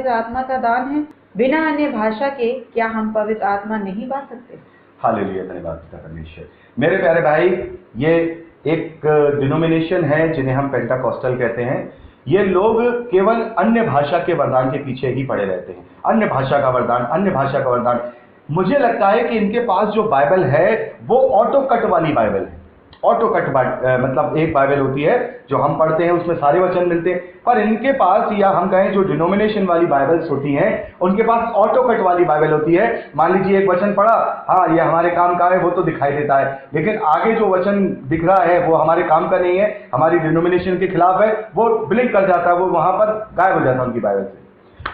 पवित्र आत्मा का दान है। बिना अन्य भाषा के क्या हम पवित्र आत्मा नहीं पा सकते? हालेलुया, धन्यवाद पिता परमेश्वर। मेरे प्यारे भाई, ये एक डिनोमिनेशन है जिन्हें हम पेंटाकोस्टल कहते हैं। ये लोग केवल अन्य भाषा के वरदान के पीछे ही पड़े रहते हैं। अन्य भाषा का वरदान, अन्य भाषा का वरदान। मुझे लगता है कि इनके पास जो बाइबल है वो ऑटो कट वाली बाइबल है। ऑटो कट मतलब एक बाइबल होती है जो हम पढ़ते हैं, उसमें सारे वचन मिलते हैं, पर इनके पास, या हम कहें जो डिनोमिनेशन वाली बाइबल्स होती हैं, उनके पास ऑटो कट वाली बाइबल होती है। मान लीजिए एक वचन पढ़ा, हाँ ये हमारे काम का है, वो तो दिखाई देता है, लेकिन आगे जो वचन दिख रहा है वो हमारे काम का नहीं है, हमारी डिनोमिनेशन के खिलाफ है, वो ब्लिंक कर जाता है, वो वहां पर गायब हो जाता है उनकी बाइबल से।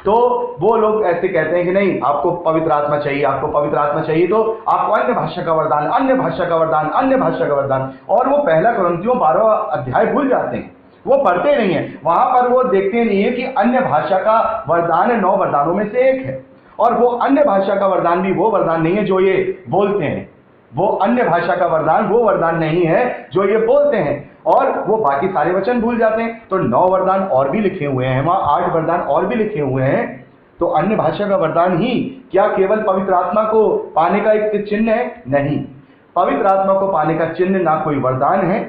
तो वो लोग ऐसे कहते हैं कि नहीं, आपको पवित्र आत्मा चाहिए, आपको पवित्र आत्मा चाहिए तो आपको अन्य भाषा का वरदान, अन्य भाषा का वरदान, अन्य भाषा का वरदान। और वो पहला कुरिन्थियों 12 अध्याय भूल जाते हैं, वो पढ़ते नहीं है, वहां पर वो देखते नहीं है कि अन्य भाषा का वरदान 9 वरदानों में से एक है। और वो अन्य भाषा का वरदान भी वो वरदान नहीं है जो ये बोलते हैं, वो अन्य भाषा का वरदान वो वरदान नहीं है जो ये बोलते हैं। और वो बाकी सारे वचन भूल जाते हैं। तो 9 वरदान और भी लिखे हुए हैं, वहां 8 वरदान और भी लिखे हुए हैं। तो अन्य भाषा का वरदान ही क्या केवल पवित्र आत्मा को पाने का एक चिन्ह है? नहीं, पवित्र आत्मा को पाने का चिन्ह ना कोई वरदान है,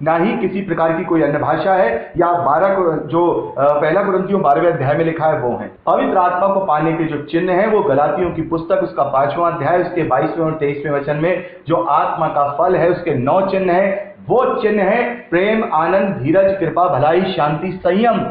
ना ही किसी प्रकार की कोई अन्य भाषा है, या 12 को जो पहला कुरिन्थियों 12वें अध्याय में लिखा है वो है। पवित्र आत्मा को पाने के जो चिन्ह है वो गलातियों की पुस्तक उसका 5वां अध्याय उसके 22वें और 23वें वचन में जो आत्मा का फल है उसके 9 चिन्ह है। वो चिन्ह है प्रेम, आनंद, धीरज, कृपा, भलाई, शांति, संयम।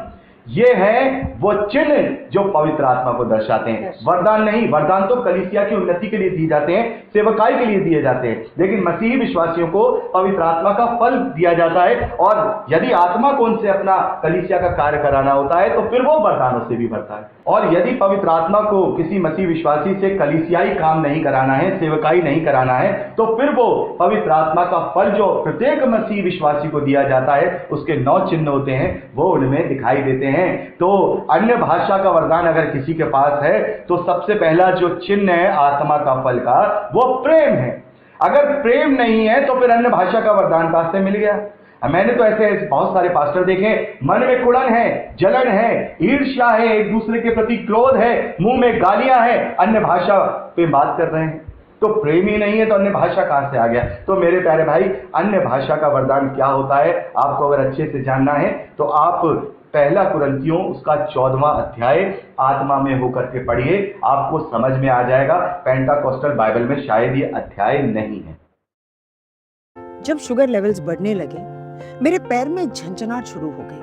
ये है वो चिन्ह जो पवित्र आत्मा को दर्शाते हैं, वरदान नहीं। वरदान तो कलीसिया की उन्नति के लिए दिए जाते हैं, सेवकाई के लिए दिए जाते हैं, लेकिन मसीही विश्वासियों को पवित्र आत्मा का फल दिया जाता है। और यदि आत्मा को उनसे अपना कलीसिया का कार्य कराना होता है तो फिर वो वरदानों से भी भरता है। और यदि पवित्र आत्मा को किसी मसीह विश्वासी से कलीसियाई काम नहीं कराना है, सेवकाई नहीं कराना है, तो फिर वो पवित्र आत्मा का फल जो प्रत्येक मसीह विश्वासी को दिया जाता है उसके 9 चिन्ह होते हैं, वो उनमें दिखाई देते हैं। तो अन्य भाषा का वरदान अगर किसी के पास है तो सबसे पहला जो चिन्ह है आत्मा का फल का वो प्रेम है। अगर प्रेम नहीं है तो फिर अन्य भाषा का वरदान कहां से मिल गया? मैंने तो ऐसे बहुत सारे पास्टर देखे, मन में कुड़न है, जलन है, ईर्ष्या है, एक दूसरे के प्रति क्रोध है, मुंह में गालियां है, अन्य भाषा पे बात कर रहे हैं। तो प्रेम ही नहीं है तो अन्य भाषा कहां से आ गया? तो मेरे प्यारे भाई, अन्य भाषा का वरदान क्या होता है आपको अगर अच्छे से जानना है तो आप पहला कुरिन्थियों उसका 14वां अध्याय आत्मा में होकर के पढ़िए, आपको समझ में आ जाएगा। पेंटाकोस्टल बाइबल में शायद ये अध्याय नहीं है। जब शुगर लेवल्स बढ़ने लगे, मेरे पैर में झंझनाहट शुरू हो गई।